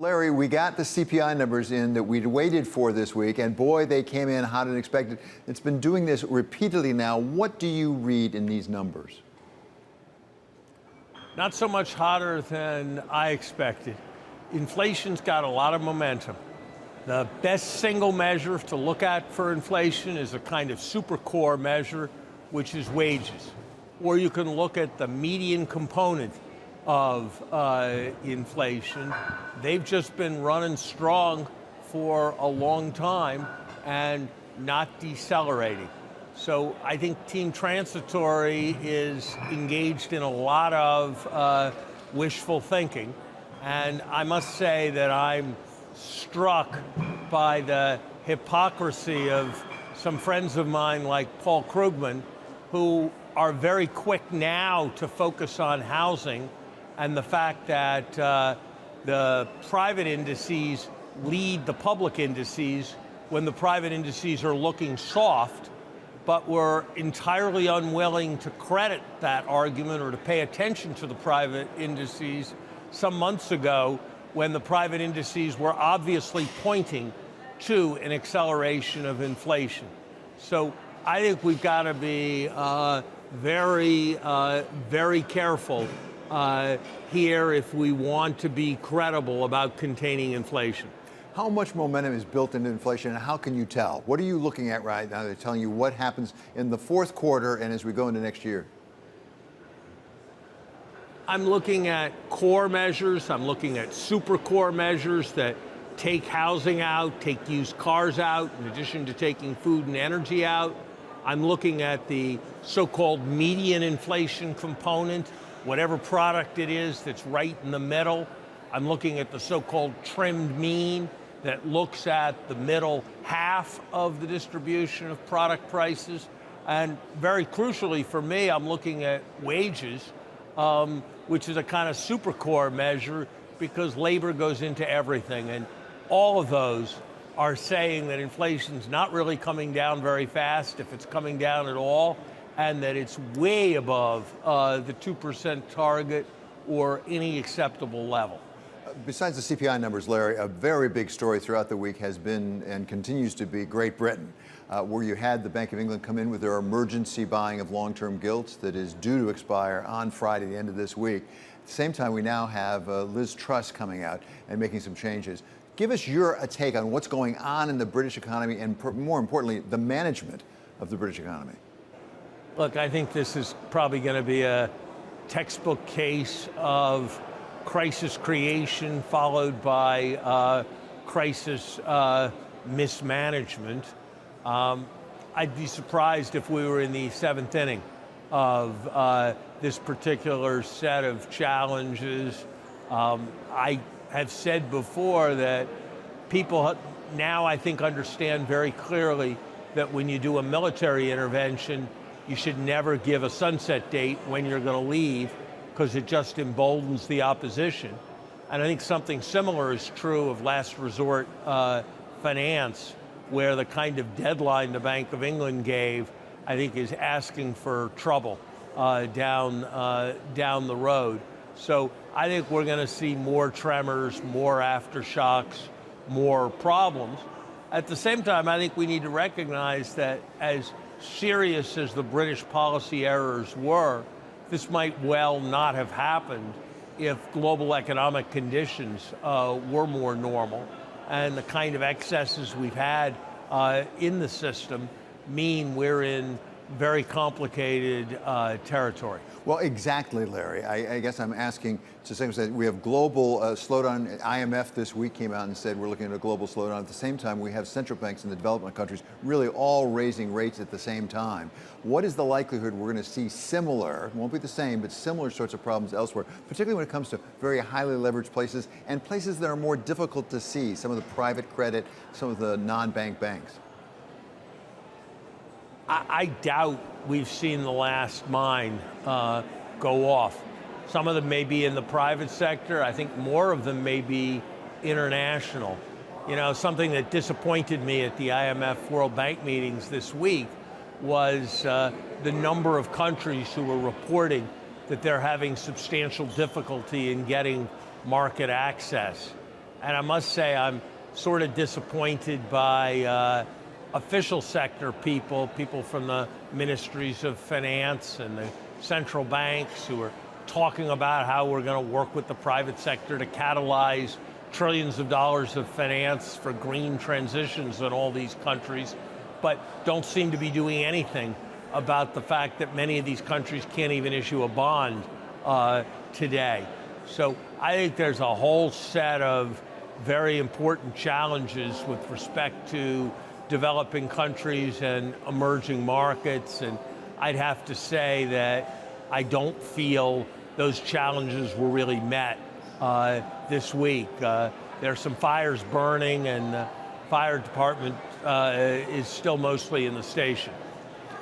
Larry, we got the CPI numbers in that we'd waited for this week, and boy, they came in hotter than expected. It's been doing this repeatedly now. What do you read in these numbers? Not so much hotter than I expected. Inflation's got a lot of momentum. The best single measure to look at for inflation is a kind of super core measure, which is wages. Or you can look at the median component of inflation. They've just been running strong for a long time and not decelerating. So I think Team Transitory is engaged in a lot of wishful thinking. And I must say that I'm struck by the hypocrisy of some friends of mine like Paul Krugman, who are very quick now to focus on housing and the fact that the private indices lead the public indices when the private indices are looking soft, but we're entirely unwilling to credit that argument or to pay attention to the private indices some months ago when the private indices were obviously pointing to an acceleration of inflation. So I think we've got to be very careful here if we want to be credible about containing inflation. How much momentum is built into inflation, and how can you tell? What are you looking at right now? They're telling you what happens in the fourth quarter and as we go into next year. I'm looking at core measures. I'm looking at super core measures that take housing out, take used cars out, in addition to taking food and energy out. I'm looking at the so-called median inflation component, whatever product it is that's right in the middle. I'm looking at the so-called trimmed mean that looks at the middle half of the distribution of product prices. And very crucially for me, I'm looking at wages, which is a kind of super core measure because labor goes into everything. And all of those are saying that inflation's not really coming down very fast, if it's coming down at all, and that it's way above the 2% target or any acceptable level. Besides the CPI numbers, Larry, a very big story throughout the week has been and continues to be Great Britain, where you had the Bank of England come in with their emergency buying of long-term gilts that is due to expire on Friday, the end of this week. At the same time, we now have Liz Truss coming out and making some changes. Give us your take on what's going on in the British economy and, more importantly, the management of the British economy. Look, I think this is probably going to be a textbook case of crisis creation followed by crisis mismanagement. I'd be surprised if we were in the seventh inning of this particular set of challenges. I have said before that people now, I think, understand very clearly that when you do a military intervention, you should never give a sunset date when you're going to leave, because it just emboldens the opposition. And I think something similar is true of last resort finance, where the kind of deadline the Bank of England gave, I think, is asking for trouble down the road. So I think we're going to see more tremors, more aftershocks, more problems. At the same time, I think we need to recognize that as serious as the British policy errors were, this might well not have happened if global economic conditions were more normal. And the kind of excesses we've had in the system mean we're in very complicated territory. Well, exactly, Larry. I guess I'm asking to some extent, we have global slowdown. IMF this week came out and said we're looking at a global slowdown. At the same time, we have central banks in the development countries really all raising rates at the same time. What is the likelihood we're going to see similar, it won't be the same, but similar sorts of problems elsewhere, particularly when it comes to very highly leveraged places and places that are more difficult to see, some of the private credit, some of the non-bank banks? I doubt we've seen the last mine go off. Some of them may be in the private sector. I think more of them may be international. You know, something that disappointed me at the IMF World Bank meetings this week was the number of countries who were reporting that they're having substantial difficulty in getting market access. And I must say, I'm sort of disappointed by official sector people, people from the ministries of finance and the central banks who are talking about how we're going to work with the private sector to catalyze trillions of dollars of finance for green transitions in all these countries, but don't seem to be doing anything about the fact that many of these countries can't even issue a bond today. So I think there's a whole set of very important challenges with respect to developing countries and emerging markets, and I'd have to say that I don't feel those challenges were really met this week. There's some fires burning, and the fire department is still mostly in the station.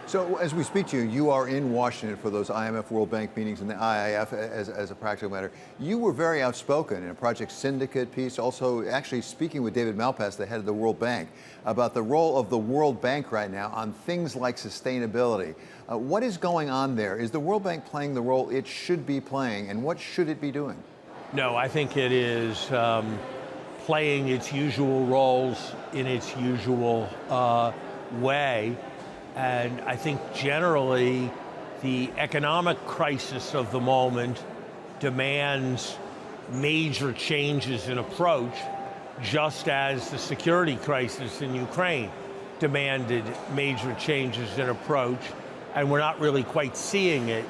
So as we speak to you, you are in Washington for those IMF World Bank meetings and the IIF as a practical matter. You were very outspoken in a Project Syndicate piece, also actually speaking with David Malpass, the head of the World Bank, about the role of the World Bank right now on things like sustainability. What is going on there? Is the World Bank playing the role it should be playing, and what should it be doing? No, I think it is playing its usual roles in its usual way. And I think generally the economic crisis of the moment demands major changes in approach, just as the security crisis in Ukraine demanded major changes in approach, and we're not really quite seeing it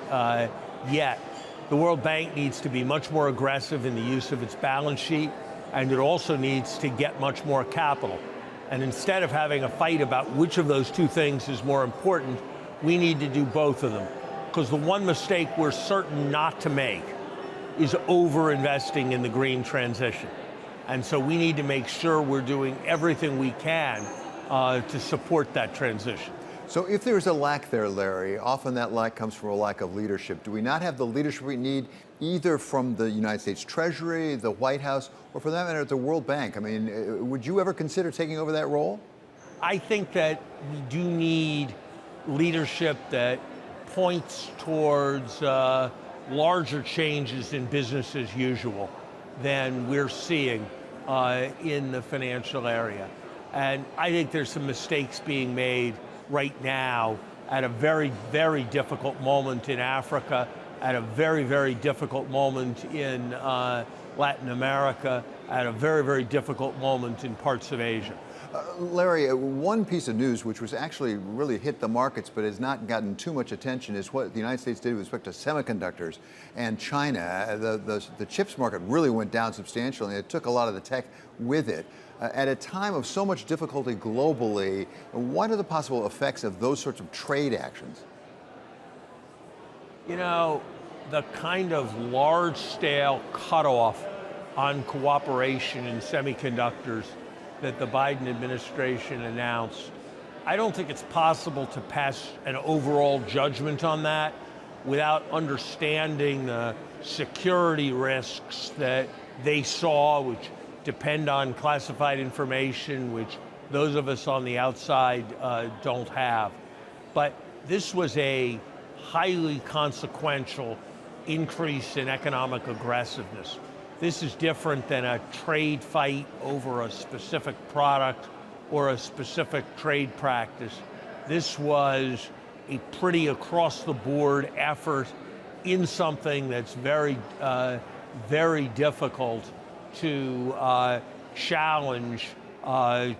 yet. The World Bank needs to be much more aggressive in the use of its balance sheet, and it also needs to get much more capital. And instead of having a fight about which of those two things is more important, we need to do both of them. Because the one mistake we're certain not to make is over-investing in the green transition. And so we need to make sure we're doing everything we can to support that transition. So if there's a lack there, Larry, often that lack comes from a lack of leadership. Do we not have the leadership we need either from the United States Treasury, the White House, or for that matter, the World Bank? I mean, would you ever consider taking over that role? I think that we do need leadership that points towards larger changes in business as usual than we're seeing in the financial area. And I think there's some mistakes being made right now at a very, very difficult moment in Africa, at a very, very difficult moment in Latin America, at a very, very difficult moment in parts of Asia. Larry, one piece of news which was actually really hit the markets but has not gotten too much attention is what the United States did with respect to semiconductors and China. The chips market really went down substantially, and it took a lot of the tech with it. At a time of so much difficulty globally, what are the possible effects of those sorts of trade actions? You know, the kind of large-scale cutoff on cooperation in semiconductors that the Biden administration announced, I don't think it's possible to pass an overall judgment on that without understanding the security risks that they saw, which depend on classified information, which those of us on the outside don't have. But this was a highly consequential increase in economic aggressiveness. This is different than a trade fight over a specific product or a specific trade practice. This was a pretty across-the-board effort in something that's very, very difficult to challenge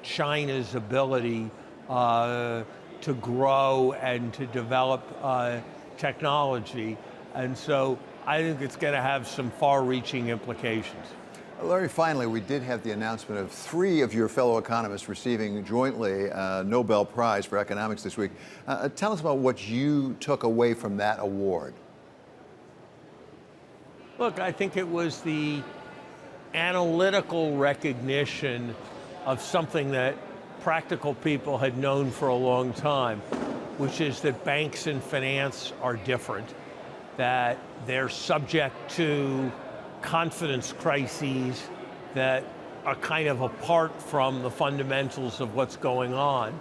China's ability to grow and to develop technology. And so I think it's going to have some far-reaching implications. Larry, finally, we did have the announcement of 3 of your fellow economists receiving jointly a Nobel Prize for economics this week. Tell us about what you took away from that award. Look, I think it was the analytical recognition of something that practical people had known for a long time, which is that banks and finance are different, that they're subject to confidence crises that are kind of apart from the fundamentals of what's going on,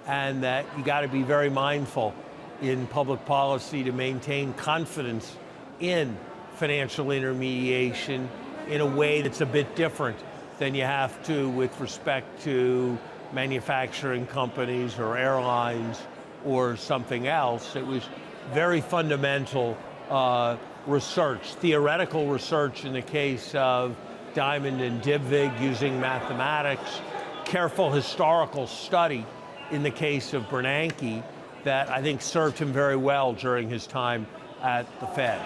and that you got to be very mindful in public policy to maintain confidence in financial intermediation in a way that's a bit different than you have to with respect to manufacturing companies or airlines or something else. It was very fundamental research, theoretical research in the case of Diamond and Dybvig using mathematics, careful historical study in the case of Bernanke that I think served him very well during his time at the Fed.